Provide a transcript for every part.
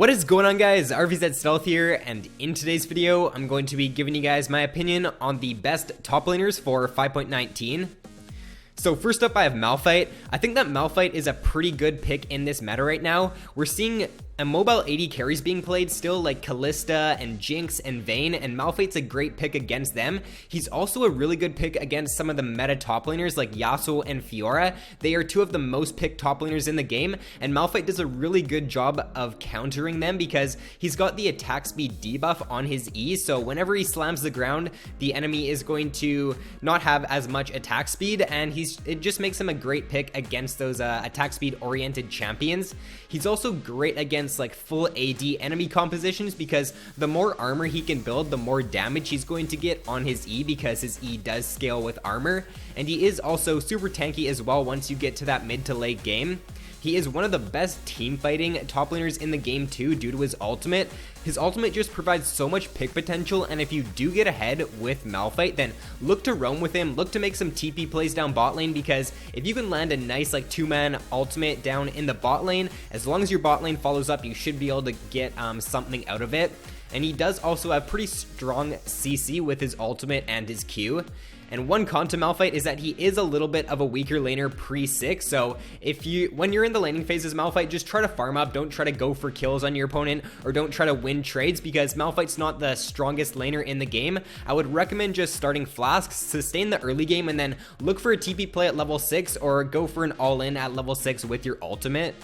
What is going on, guys? RVZ Stealth here, and in today's video I'm going to be giving you guys my opinion on the best top laners for 5.19. So first up, I have Malphite. I think that Malphite is a pretty good pick in this meta right now. We're seeing a mobile AD carries being played still, like Kalista and Jinx and Vayne, and Malphite's a great pick against them. He's also a really good pick against some of the meta top laners like Yasuo and Fiora. They are two of the most picked top laners in the game, and Malphite does a really good job of countering them because he's got the attack speed debuff on his E, so whenever he slams the ground, the enemy is going to not have as much attack speed, and it just makes him a great pick against those attack speed oriented champions. He's also great against like full AD enemy compositions because the more armor he can build, the more damage he's going to get on his E because his E does scale with armor, and he is also super tanky as well once you get to that mid to late game. He is one of the best team fighting top laners in the game too due to his ultimate. His ultimate just provides so much pick potential, and if you do get ahead with Malphite, then look to roam with him, look to make some TP plays down bot lane, because if you can land a nice like two-man ultimate down in the bot lane, as long as your bot lane follows up, you should be able to get something out of it. And he does also have pretty strong CC with his ultimate and his Q. And one con to Malphite is that he is a little bit of a weaker laner pre-6, so when you're in the laning phase as Malphite, just try to farm up, don't try to go for kills on your opponent, or don't try to win trades, because Malphite's not the strongest laner in the game. I would recommend just starting Flasks, sustain the early game, and then look for a TP play at level 6, or go for an all-in at level 6 with your ultimate.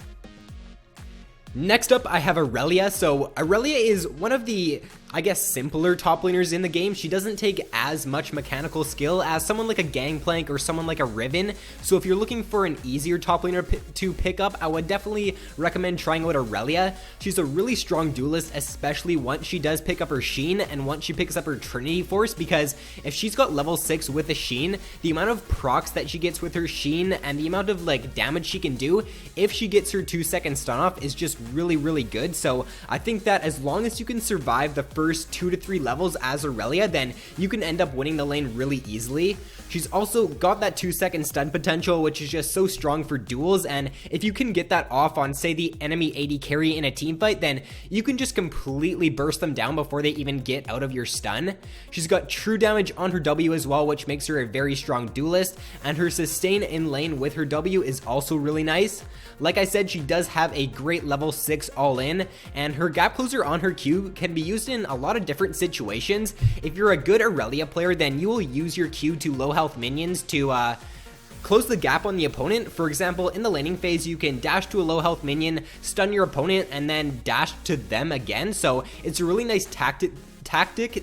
Next up, I have Aurelia. So Aurelia is one of the, I guess, simpler top laners in the game. She doesn't take as much mechanical skill as someone like a Gangplank or someone like a Riven. So if you're looking for an easier top laner to pick up, I would definitely recommend trying out Aurelia. She's a really strong duelist, especially once she does pick up her Sheen and once she picks up her Trinity Force, because if she's got level 6 with a Sheen, the amount of procs that she gets with her Sheen and the amount of like damage she can do if she gets her 2-second stun off is just really good. So I think that as long as you can survive the first 2 to 3 levels as Aurelia, then you can end up winning the lane really easily. She's also got that 2-second stun potential, which is just so strong for duels, and if you can get that off on, say, the enemy AD carry in a team fight, then you can just completely burst them down before they even get out of your stun. She's got true damage on her W as well, which makes her a very strong duelist, and her sustain in lane with her W is also really nice. Like I said, she does have a great level 6 all-in, and her gap closer on her Q can be used in a lot of different situations. If you're a good Aurelia player, then you will use your Q to low health minions to close the gap on the opponent. For example, in the laning phase, you can dash to a low health minion, stun your opponent, and then dash to them again. So it's a really nice tactic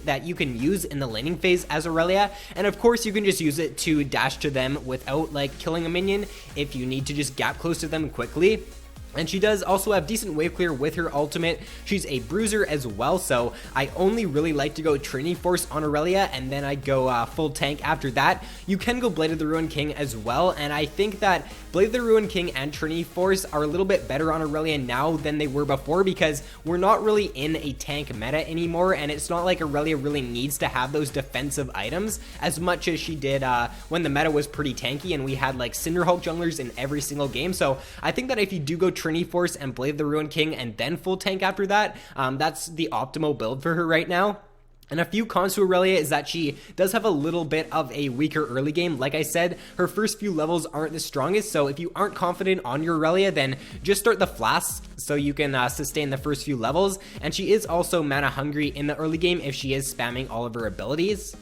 that you can use in the laning phase as Aurelia, and of course you can just use it to dash to them without like killing a minion if you need to just gap close to them quickly. And she does also have decent wave clear with her ultimate. She's a bruiser as well, so I only really like to go Trinity Force on Aurelia, and then I go full tank after that. You can go Blade of the Ruined King as well, and I think that Blade of the Ruined King and Trinity Force are a little bit better on Aurelia now than they were before, because we're not really in a tank meta anymore, and it's not like Aurelia really needs to have those defensive items as much as she did when the meta was pretty tanky and we had like Cinderhulk junglers in every single game. So I think that if you do go Trinity Force and Blade of the Ruined King and then full tank after that, that's the optimal build for her right now. And a few cons to Aurelia is that she does have a little bit of a weaker early game. Like I said, her first few levels aren't the strongest, so if you aren't confident on your Aurelia, then just start the Flasks so you can sustain the first few levels. And she is also mana hungry in the early game if she is spamming all of her abilities.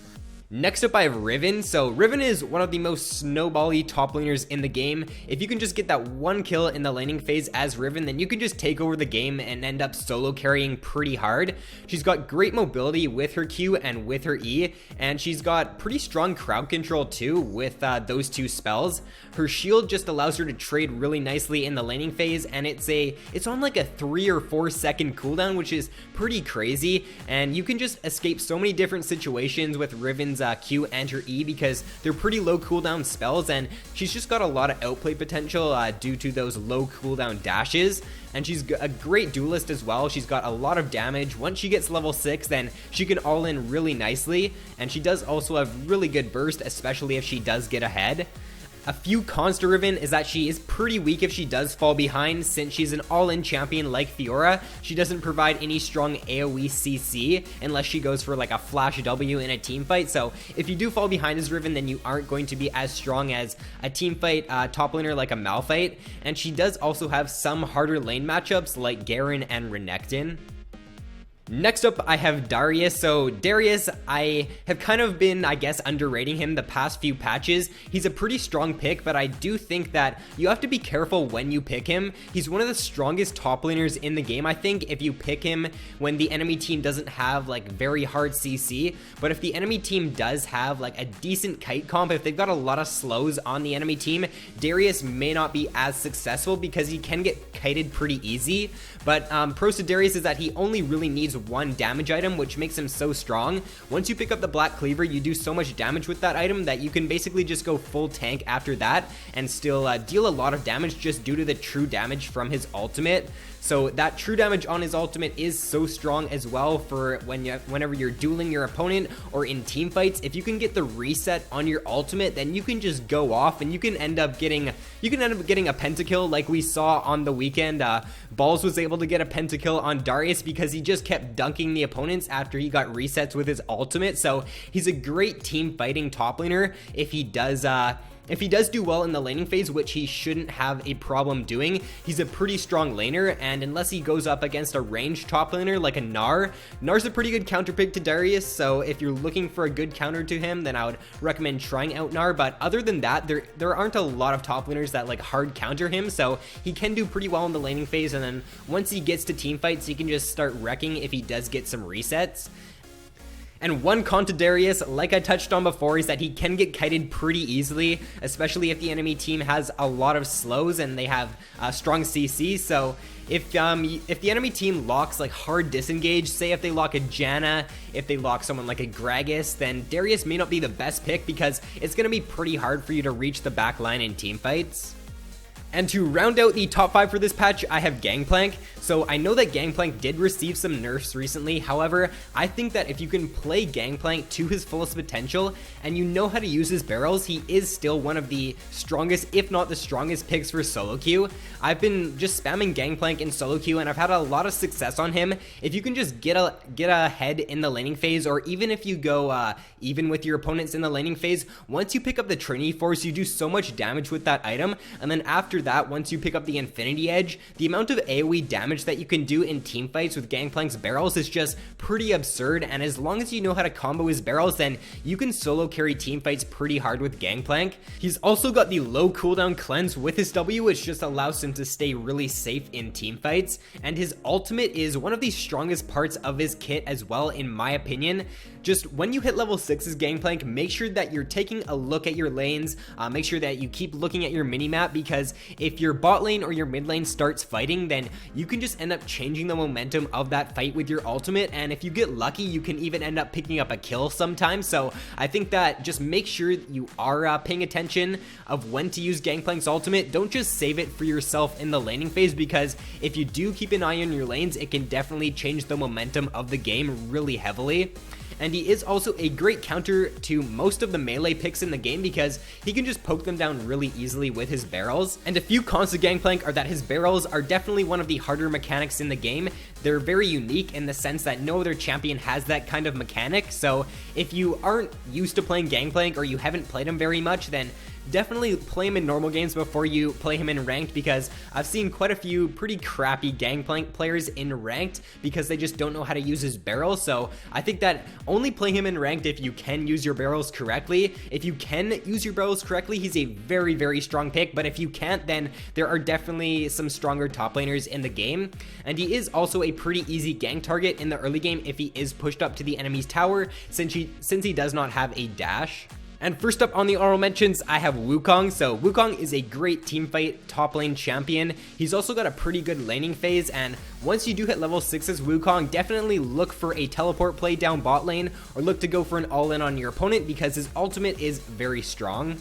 Next up, I have Riven. So Riven is one of the most snowbally top laners in the game. If you can just get that one kill in the laning phase as Riven, then you can just take over the game and end up solo carrying pretty hard. She's got great mobility with her Q and with her E, and she's got pretty strong crowd control too with those two spells. Her shield just allows her to trade really nicely in the laning phase, and it's on like a 3 or 4 second cooldown, which is pretty crazy, and you can just escape so many different situations with Riven's Q and her E because they're pretty low cooldown spells, and she's just got a lot of outplay potential due to those low cooldown dashes. And she's a great duelist as well. She's got a lot of damage. Once she gets level 6, then she can all in really nicely, and she does also have really good burst, especially if she does get ahead. A few cons to Riven is that she is pretty weak if she does fall behind, since she's an all-in champion like Fiora. She doesn't provide any strong AoE CC unless she goes for like a flash W in a team fight. So if you do fall behind as Riven, then you aren't going to be as strong as a team fight top laner like a Malphite. And she does also have some harder lane matchups like Garen and Renekton. Next up, I have Darius. So Darius, I have kind of been, I guess, underrating him the past few patches. He's a pretty strong pick, but I do think that you have to be careful when you pick him. He's one of the strongest top laners in the game, I think, if you pick him when the enemy team doesn't have like very hard CC. But if the enemy team does have like a decent kite comp, if they've got a lot of slows on the enemy team, Darius may not be as successful because he can get kited pretty easy. But pros to Darius is that he only really needs one damage item, which makes him so strong. Once you pick up the Black Cleaver, you do so much damage with that item that you can basically just go full tank after that and still deal a lot of damage just due to the true damage from his ultimate. So that true damage on his ultimate is so strong as well for whenever you're dueling your opponent or in team fights. If you can get the reset on your ultimate, then you can just go off and you can end up getting a pentakill like we saw on the weekend. Balls was able to get a pentakill on Darius because he just kept dunking the opponents after he got resets with his ultimate. So he's a great team fighting top laner if he does do well in the laning phase, which he shouldn't have a problem doing. He's a pretty strong laner, and unless he goes up against a ranged top laner like a Gnar, Gnar's a pretty good counter pick to Darius, so if you're looking for a good counter to him, then I would recommend trying out Gnar. But other than that, there aren't a lot of top laners that like hard counter him, so he can do pretty well in the laning phase, and then once he gets to team fights, he can just start wrecking if he does get some resets. And one con to Darius, like I touched on before, is that he can get kited pretty easily, especially if the enemy team has a lot of slows and they have strong CC. So if the enemy team locks like hard disengage, say if they lock a Janna, if they lock someone like a Gragas, then Darius may not be the best pick because it's going to be pretty hard for you to reach the back line in team fights. And to round out the top 5 for this patch, I have Gangplank. So I know that Gangplank did receive some nerfs recently. However, I think that if you can play Gangplank to his fullest potential and you know how to use his barrels, he is still one of the strongest, if not the strongest picks for solo queue. I've been just spamming Gangplank in solo queue and I've had a lot of success on him. If you can just get ahead in the laning phase, or even if you go even with your opponents in the laning phase, once you pick up the Trinity Force, you do so much damage with that item. And then after that, once you pick up the Infinity Edge, the amount of AoE damage that you can do in team fights with Gangplank's barrels is just pretty absurd. And as long as you know how to combo his barrels, then you can solo carry team fights pretty hard with Gangplank. He's also got the low cooldown cleanse with his W, which just allows him to stay really safe in team fights. And his ultimate is one of the strongest parts of his kit as well, in my opinion. Just when you hit level 6 as Gangplank, make sure that you're taking a look at your lanes, make sure that you keep looking at your minimap, because if your bot lane or your mid lane starts fighting, then you can just end up changing the momentum of that fight with your ultimate, and if you get lucky, you can even end up picking up a kill sometimes. So I think that just make sure you are paying attention of when to use Gangplank's ultimate. Don't just save it for yourself in the laning phase, because if you do keep an eye on your lanes, it can definitely change the momentum of the game really heavily. And he is also a great counter to most of the melee picks in the game because he can just poke them down really easily with his barrels. And a few cons to Gangplank are that his barrels are definitely one of the harder mechanics in the game. They're very unique in the sense that no other champion has that kind of mechanic. So if you aren't used to playing Gangplank or you haven't played him very much, then definitely play him in normal games before you play him in ranked, because I've seen quite a few pretty crappy Gangplank players in ranked because they just don't know how to use his barrels. So I think that only play him in ranked if you can use your barrels correctly. If you can use your barrels correctly, he's a very, very strong pick, but if you can't, then there are definitely some stronger top laners in the game. And he is also a pretty easy gank target in the early game if he is pushed up to the enemy's tower, since he does not have a dash. And first up on the honorable mentions, I have Wukong. So Wukong is a great teamfight top lane champion. He's also got a pretty good laning phase, and once you do hit level 6 as Wukong, definitely look for a teleport play down bot lane, or look to go for an all-in on your opponent because his ultimate is very strong.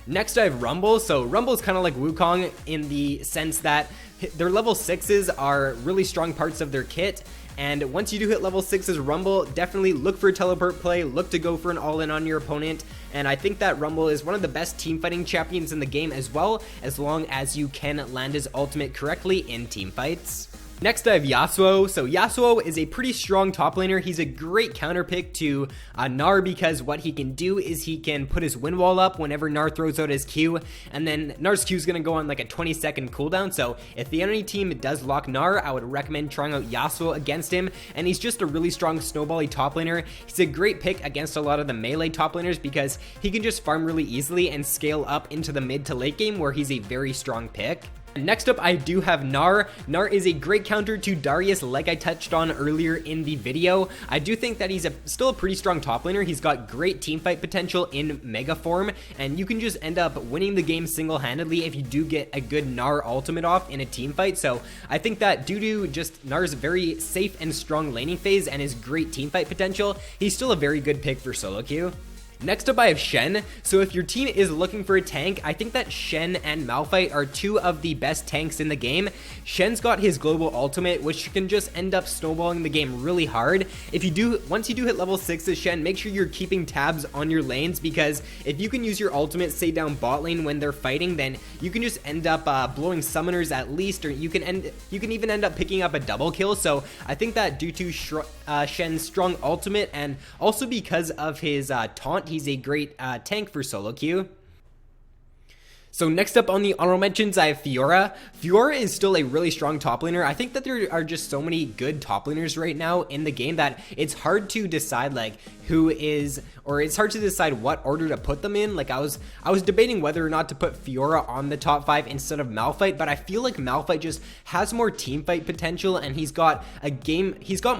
Next I have Rumble. So Rumble is kind of like Wukong in the sense that their level 6s are really strong parts of their kit. And once you do hit level 6's Rumble, definitely look for a teleport play, look to go for an all-in on your opponent, and I think that Rumble is one of the best team fighting champions in the game as well, as long as you can land his ultimate correctly in team fights. Next I have Yasuo. So Yasuo is a pretty strong top laner. He's a great counter pick to Gnar because what he can do is he can put his wind wall up whenever Gnar throws out his Q, and then Gnar's Q is going to go on like a 20-second cooldown. So if the enemy team does lock Gnar, I would recommend trying out Yasuo against him, and he's just a really strong snowbally top laner. He's a great pick against a lot of the melee top laners because he can just farm really easily and scale up into the mid to late game where he's a very strong pick. Next up, I do have Gnar. Gnar is a great counter to Darius like I touched on earlier in the video. I do think that he's still a pretty strong top laner. He's got great teamfight potential in Mega form, and you can just end up winning the game single-handedly if you do get a good Gnar ultimate off in a team fight. So I think that due to just Gnar's very safe and strong laning phase and his great teamfight potential, he's still a very good pick for solo queue. Next up I have Shen. So if your team is looking for a tank, I think that Shen and Malphite are two of the best tanks in the game. Shen's got his global ultimate, which can just end up snowballing the game really hard. Once you do hit level 6 as Shen, make sure you're keeping tabs on your lanes, because if you can use your ultimate, say down bot lane when they're fighting, then you can just end up blowing summoners at least, or you can even end up picking up a double kill. So I think that due to Shen's strong ultimate, and also because of his taunt, he's a great tank for solo queue. So next up on the honorable mentions, I have Fiora. Fiora is still a really strong top laner. I think that there are just so many good top laners right now in the game that it's hard to decide like who is, or it's hard to decide what order to put them in. Like I was debating whether or not to put Fiora on the top 5 instead of Malphite, but I feel like Malphite just has more team fight potential, and he's got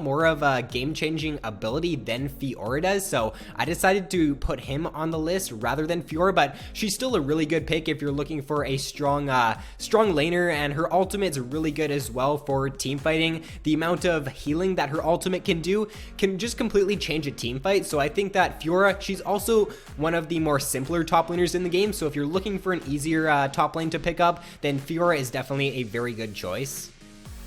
more of a game-changing ability than Fiora does. So I decided to put him on the list rather than Fiora, but she's still a really good pick if you're looking for a strong laner, and her ultimate's really good as well for team fighting. The amount of healing that her ultimate can do can just completely change a team fight. So I think that Fiora, she's also one of the more simpler top laners in the game. So if you're looking for an easier top lane to pick up, then Fiora is definitely a very good choice.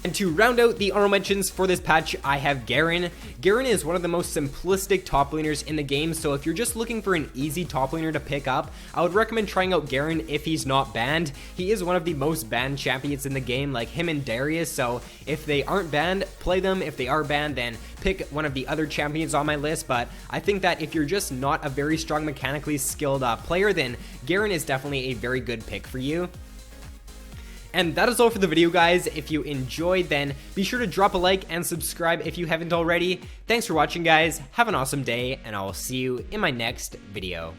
And to round out the honorable mentions for this patch, I have Garen. Garen is one of the most simplistic top laners in the game, so if you're just looking for an easy top laner to pick up, I would recommend trying out Garen if he's not banned. He is one of the most banned champions in the game, like him and Darius, so if they aren't banned, play them. If they are banned, then pick one of the other champions on my list. But I think that if you're just not a very strong mechanically skilled player, then Garen is definitely a very good pick for you. And that is all for the video, guys. If you enjoyed, then be sure to drop a like and subscribe if you haven't already. Thanks for watching, guys. Have an awesome day, and I will see you in my next video.